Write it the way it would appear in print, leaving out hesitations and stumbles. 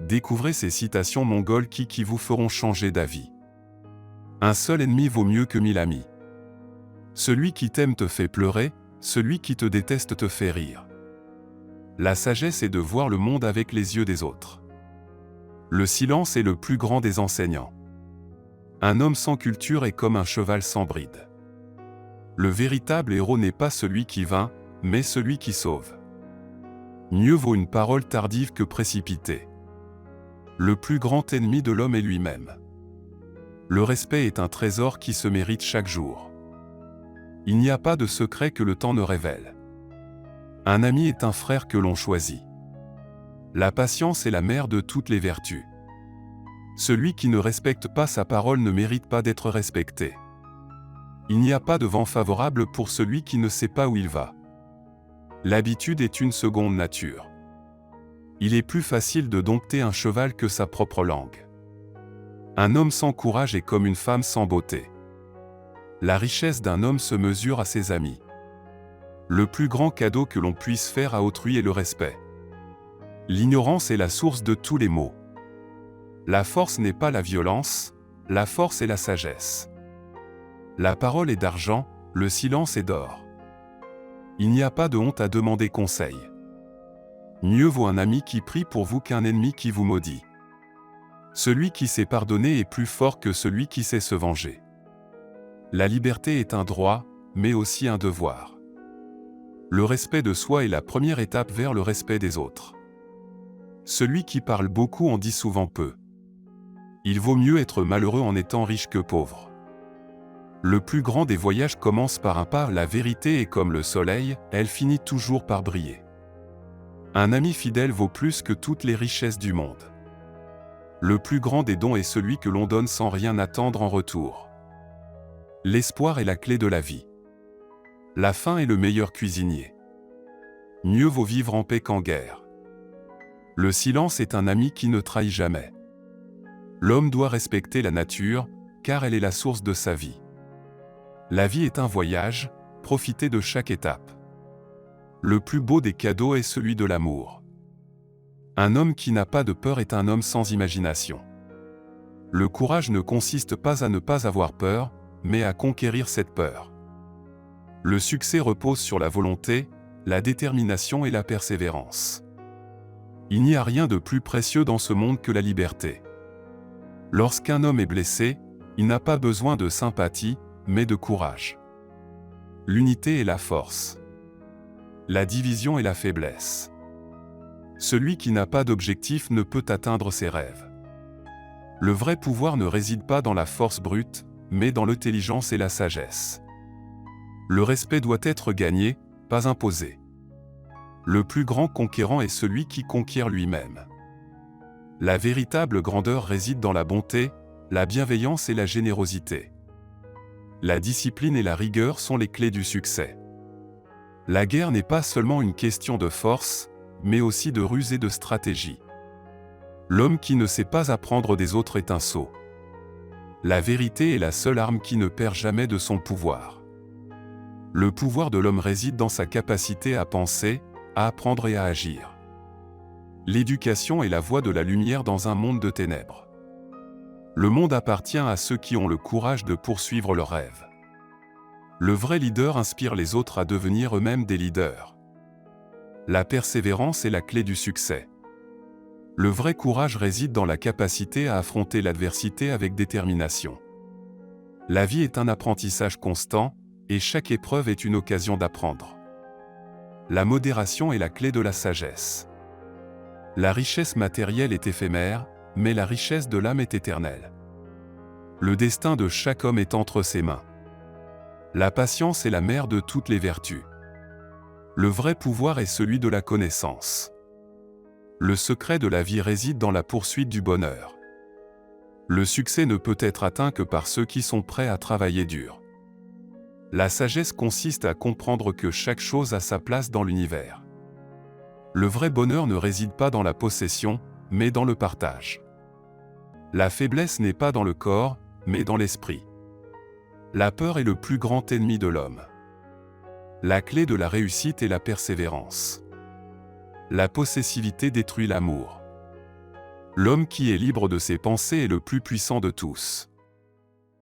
Découvrez ces citations mongoles qui vous feront changer d'avis. Un seul ennemi vaut mieux que 1000 amis. Celui qui t'aime te fait pleurer, celui qui te déteste te fait rire. La sagesse est de voir le monde avec les yeux des autres. Le silence est le plus grand des enseignants. Un homme sans culture est comme un cheval sans bride. Le véritable héros n'est pas celui qui vainc, mais celui qui sauve. Mieux vaut une parole tardive que précipitée. Le plus grand ennemi de l'homme est lui-même. Le respect est un trésor qui se mérite chaque jour. Il n'y a pas de secret que le temps ne révèle. Un ami est un frère que l'on choisit. La patience est la mère de toutes les vertus. Celui qui ne respecte pas sa parole ne mérite pas d'être respecté. Il n'y a pas de vent favorable pour celui qui ne sait pas où il va. L'habitude est une seconde nature. Il est plus facile de dompter un cheval que sa propre langue. Un homme sans courage est comme une femme sans beauté. La richesse d'un homme se mesure à ses amis. Le plus grand cadeau que l'on puisse faire à autrui est le respect. L'ignorance est la source de tous les maux. La force n'est pas la violence, la force est la sagesse. La parole est d'argent, le silence est d'or. Il n'y a pas de honte à demander conseil. Mieux vaut un ami qui prie pour vous qu'un ennemi qui vous maudit. Celui qui sait pardonner est plus fort que celui qui sait se venger. La liberté est un droit, mais aussi un devoir. Le respect de soi est la première étape vers le respect des autres. Celui qui parle beaucoup en dit souvent peu. Il vaut mieux être malheureux en étant riche que pauvre. Le plus grand des voyages commence par un pas. La vérité est comme le soleil, elle finit toujours par briller. Un ami fidèle vaut plus que toutes les richesses du monde. Le plus grand des dons est celui que l'on donne sans rien attendre en retour. L'espoir est la clé de la vie. La faim est le meilleur cuisinier. Mieux vaut vivre en paix qu'en guerre. Le silence est un ami qui ne trahit jamais. L'homme doit respecter la nature, car elle est la source de sa vie. La vie est un voyage, profitez de chaque étape. Le plus beau des cadeaux est celui de l'amour. Un homme qui n'a pas de peur est un homme sans imagination. Le courage ne consiste pas à ne pas avoir peur, mais à conquérir cette peur. Le succès repose sur la volonté, la détermination et la persévérance. Il n'y a rien de plus précieux dans ce monde que la liberté. Lorsqu'un homme est blessé, il n'a pas besoin de sympathie, mais de courage. L'unité est la force. La division est la faiblesse. Celui qui n'a pas d'objectif ne peut atteindre ses rêves. Le vrai pouvoir ne réside pas dans la force brute, mais dans l'intelligence et la sagesse. Le respect doit être gagné, pas imposé. Le plus grand conquérant est celui qui conquiert lui-même. La véritable grandeur réside dans la bonté, la bienveillance et la générosité. La discipline et la rigueur sont les clés du succès. La guerre n'est pas seulement une question de force, mais aussi de ruse et de stratégie. L'homme qui ne sait pas apprendre des autres est un sot. La vérité est la seule arme qui ne perd jamais de son pouvoir. Le pouvoir de l'homme réside dans sa capacité à penser, à apprendre et à agir. L'éducation est la voie de la lumière dans un monde de ténèbres. Le monde appartient à ceux qui ont le courage de poursuivre leurs rêves. Le vrai leader inspire les autres à devenir eux-mêmes des leaders. La persévérance est la clé du succès. Le vrai courage réside dans la capacité à affronter l'adversité avec détermination. La vie est un apprentissage constant, et chaque épreuve est une occasion d'apprendre. La modération est la clé de la sagesse. La richesse matérielle est éphémère, mais la richesse de l'âme est éternelle. Le destin de chaque homme est entre ses mains. La patience est la mère de toutes les vertus. Le vrai pouvoir est celui de la connaissance. Le secret de la vie réside dans la poursuite du bonheur. Le succès ne peut être atteint que par ceux qui sont prêts à travailler dur. La sagesse consiste à comprendre que chaque chose a sa place dans l'univers. Le vrai bonheur ne réside pas dans la possession, mais dans le partage. La faiblesse n'est pas dans le corps, mais dans l'esprit. La peur est le plus grand ennemi de l'homme. La clé de la réussite est la persévérance. La possessivité détruit l'amour. L'homme qui est libre de ses pensées est le plus puissant de tous.